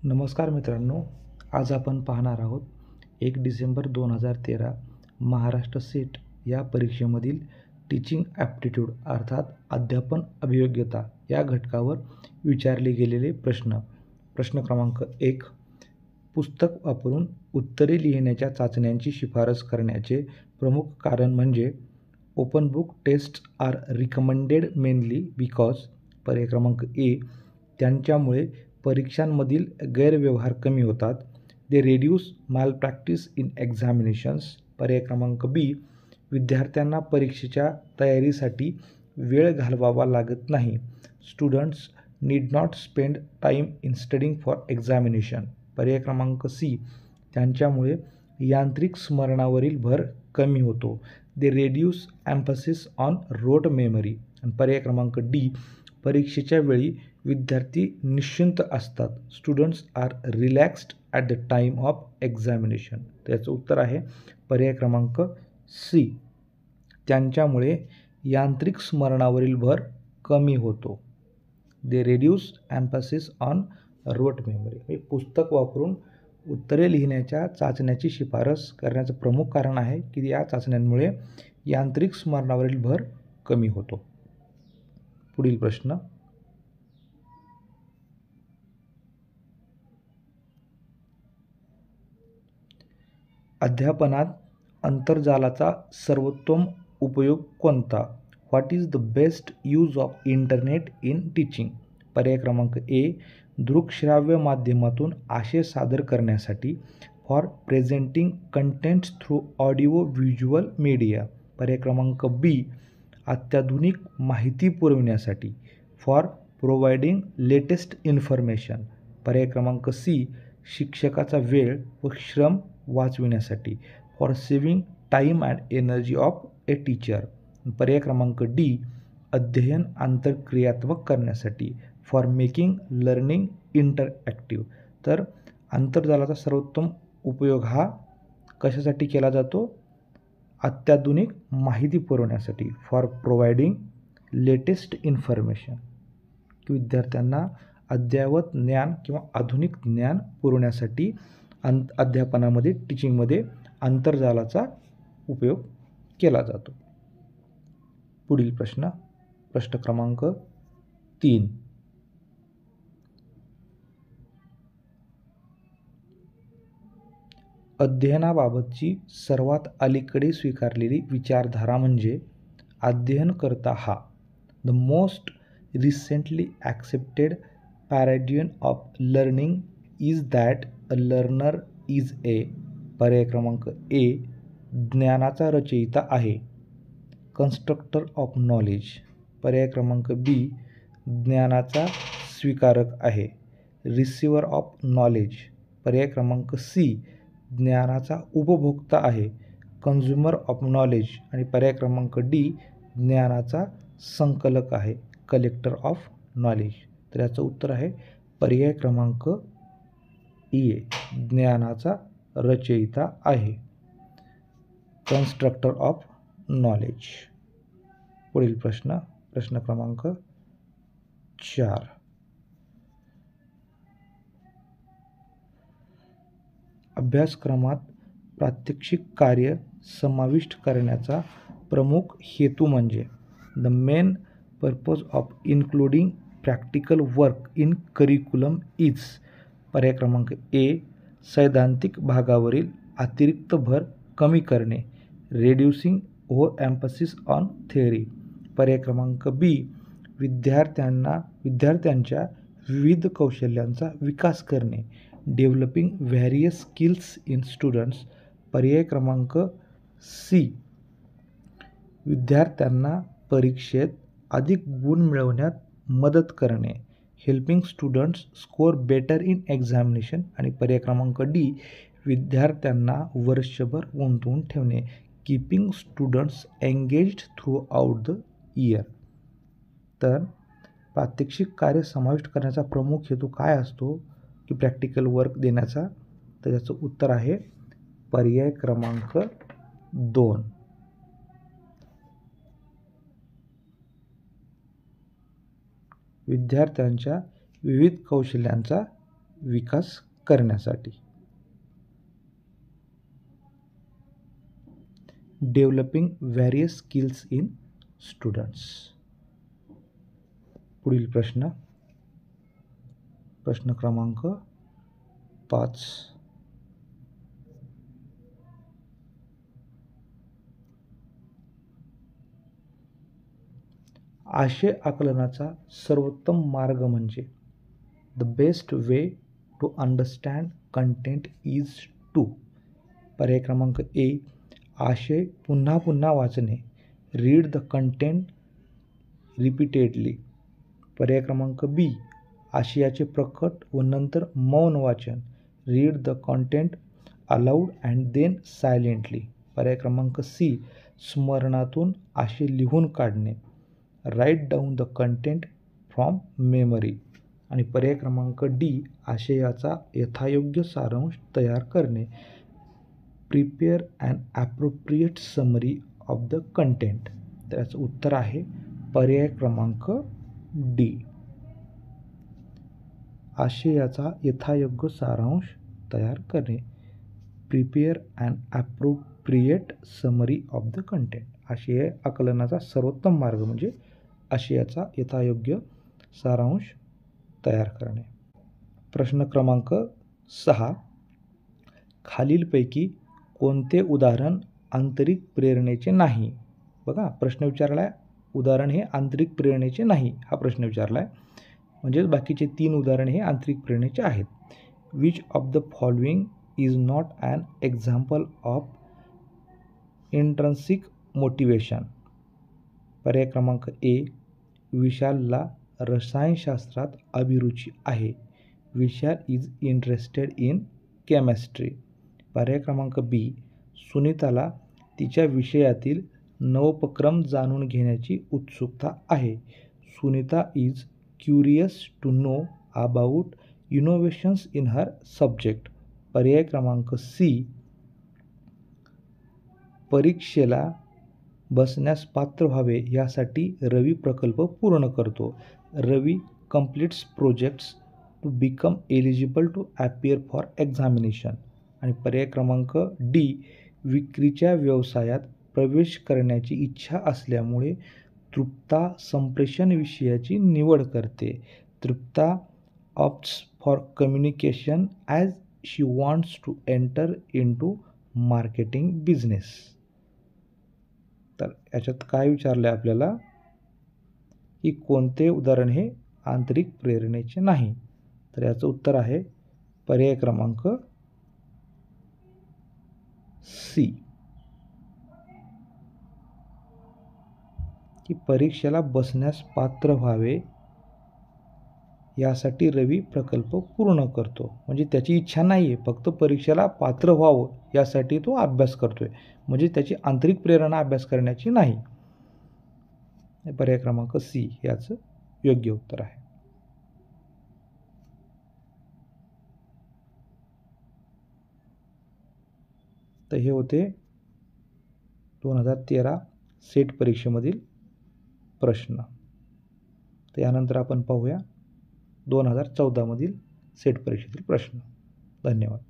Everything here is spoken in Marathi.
नमस्कार मित्रांनो, आज आपण पाहणार आहोत 1 डिसेंबर 2013 महाराष्ट्र सेट या परीक्षेमधील टीचिंग ॲप्टिट्यूड अर्थात अध्यापन अभियोग्यता या घटकावर विचारले गेलेले प्रश्न. प्रश्न क्रमांक 1. पुस्तक वापरून उत्तरे लिहिण्याच्या चाचण्यांची शिफारस करण्याचे प्रमुख कारण म्हणजे open book tests are recommended mainly because. पर्याय क्रमांक ए. त्यांच्यामुळे परीक्षांमधील गैरव्यवहार कमी होतात. They reduce malpractice in examinations. पर्याय क्रमांक बी. विद्यार्थ्यांना परीक्षेच्या तयारीसाठी वेळ घालवावा लागत नाही. Students need not spend time in studying for examination. पर्याय क्रमांक सी. त्यांच्यामुळे यांत्रिक स्मरणावरील भर कमी होतो. They reduce emphasis on rote memory. आणि पर्याय क्रमांक डी. परीक्षेच्या वेळी विद्यार्थी निश्चिंत असतात. Students are relaxed at the time of examination. त्याचं उत्तर आहे पर्याय क्रमांक सी. त्यांच्यामुळे यांत्रिक स्मरणावरील भर कमी होतो. They reduce emphasis on rote memory. हे पुस्तक वापरून उत्तरे लिहिण्याच्या चाचण्याची शिफारस करण्याचं प्रमुख कारण आहे की या चाचण्यांमुळे यांत्रिक स्मरणावरील भर कमी होतो. पुढील प्रश्न. अध्यापनात आंतरजालाचा सर्वोत्तम उपयोग कोणता? What is the best use of internet in teaching? पर्याय क्रमांक ए. दृकश्राव्य माध्यमातून आशय सादर करण्यासाठी. For presenting contents through audio visual media. पर्याय क्रमांक बी. अत्याधुनिक माहिती पुरविण्यासाठी. For providing latest information. पर्याय क्रमांक सी. शिक्षकाचा वेळ व श्रम वाचविण्यासाठी. For saving time and energy of a teacher. पर्याय क्रमांक डी. अध्ययन आंतरक्रियात्मक करण्यासाठी. For making learning interactive. तर आंतरजालाचा सर्वोत्तम उपयोग हा कशासाठी केला जातो? अत्याधुनिक माहिती पुरवण्यासाठी. For providing latest information. विद्यार्थ्यांना अद्ययावत ज्ञान किंवा आधुनिक ज्ञान पुरवण्यासाठी अध्यापनामध्ये टीचिंगमध्ये आंतरजालाचा उपयोग केला जातो. पुढील प्रश्न. प्रश्न क्रमांक 3. अध्ययनाबाबतची सर्वात अलीकडे स्वीकारलेली विचारधारा म्हणजे अध्ययनकर्ता हा. The most recently accepted paradigm of learning is that a learner is a. पर्याय क्रमांक ए. ज्ञानाचा रचयिता आहे. Constructor of knowledge. पर्याय क्रमांक बी. ज्ञानाचा स्वीकारक आहे. Receiver of knowledge. पर्याय क्रमांक सी. ज्ञानाचा उपभोक्ता आहे. Consumer of knowledge. आणि पर्याय क्रमांक डी. ज्ञानाचा संकलक आहे. Collector of knowledge. तर याचं उत्तर आहे पर्याय क्रमांक ए. ज्ञानाचा रचयिता आहे. Constructor of knowledge. पुढील प्रश्न. प्रश्न क्रमांक 4. अभ्यासक्रमात प्रात्यक्षिक कार्य समाविष्ट करण्याचा प्रमुख हेतू म्हणजे. The main purpose of including practical work in curriculum is. पर्याय क्रमांक ए. सैद्धांतिक भागावरील अतिरिक्त भर कमी करणे. Reducing over emphasis on theory. पर्याय क्रमांक बी. विद्यार्थ्यांच्या विविध कौशल्यांचा विकास करणे. Developing various skills in students. पर्याय क्रमांक सी. विद्यार्थ्यांना परीक्षेत अधिक गुण मिळवण्यात मदत करणे. Helping students score better in examination. आणि पर्याय क्रमांक डी. विद्यार्थ्यांना वर्षभर गुंतवून ठेवणे. Keeping students engaged through out the year. तर प्रात्यक्षिक कार्य समाविष्ट करण्याचा प्रमुख हेतू काय असतो की प्रॅक्टिकल वर्क देण्याचा? तर त्याचं उत्तर आहे पर्याय क्रमांक 2. विद्यार्थ्यांच्या विविध कौशल्यांचा विकास करण्यासाठी. Developing various skills in students. पुढील प्रश्न क्रमांक 5. आशय आकलनाचा सर्वोत्तम मार्ग म्हणजे. The best way to understand content is to. पर्याय क्रमांक ए, आशय पुन्हा पुन्हा वाचणे. Read the content repeatedly. पर्याय क्रमांक बी, आशयाचे प्रकट व नंतर मौन वाचन. Read the content aloud and then silently. पर्याय क्रमांक सी, स्मरणातून आशय लिहून काढणे. Write down the content from memory. आणि पर्याय क्रमांक डी, आशयाचा यथायोग्य सारांश तयार करणे. Prepare and appropriate summary of the content. तर याचं उत्तर आहे पर्याय क्रमांक डी, आशयाचा यथायोग्य सारांश तयार करणे. Prepare and appropriate summary of the content. आशय आकलनाचा सर्वोत्तम मार्ग म्हणजे आशयाचा यथायोग्य सारांश तयार करणे. प्रश्न क्रमांक 6. खालीलपैकी कोणते उदाहरण आंतरिक प्रेरणेचे नाही? बघा, प्रश्न विचारला आहे, उदाहरण हे आंतरिक प्रेरणेचे नाही हा प्रश्न विचारला आहे. म्हणजेच बाकीचे 3 उदाहरण हे आंतरिक प्रेरणेचे आहेत. Which of the following is not an example of intrinsic motivation. पर्याय क्रमांक ए, विशालला रसायनशास्त्रात अभिरुची आहे. Vishal is interested in chemistry. पर्याय क्रमांक बी, सुनीताला तिच्या विषयातील नवोपक्रम जाणून घेण्याची उत्सुकता आहे. Sunita is curious to know about innovations in her subject. पर्याय क्रमांक सी, परीक्षेला बसण्यास पात्र व्हावे यासाठी रवी प्रकल्प पूर्ण करतो. Ravi completes projects to become eligible to appear for examination. आणि पर्याय क्रमांक डी, विक्रीच्या व्यवसायात प्रवेश करण्याची इच्छा असल्यामुळे तृप्ता संप्रेषण विषयाची निवड करते. Trupta opts for communication as she wants to enter into marketing business. तर याच्यात काय विचारलं आहे आपल्याला की कोणते उदाहरण हे आंतरिक प्रेरणेचे नाही? तर याचं उत्तर आहे पर्याय क्रमांक सी, की परीक्षेला बसण्यास पात्र व्हावे यासाठी रवी प्रकल्प पूर्ण करतो. म्हणजे त्याची इच्छा नाही आहे, फक्त परीक्षेला पात्र व्हावं यासाठी तो अभ्यास करतोय. म्हणजे त्याची आंतरिक प्रेरणा अभ्यास करण्याची नाही. पर्याय क्रमांक सी याचं योग्य उत्तर आहे. तर हे होते 2013 सेट परीक्षेमधील प्रश्न. तर यानंतर आपण पाहूया 2014 मधील सेट परीक्षेतील प्रश्न. धन्यवाद.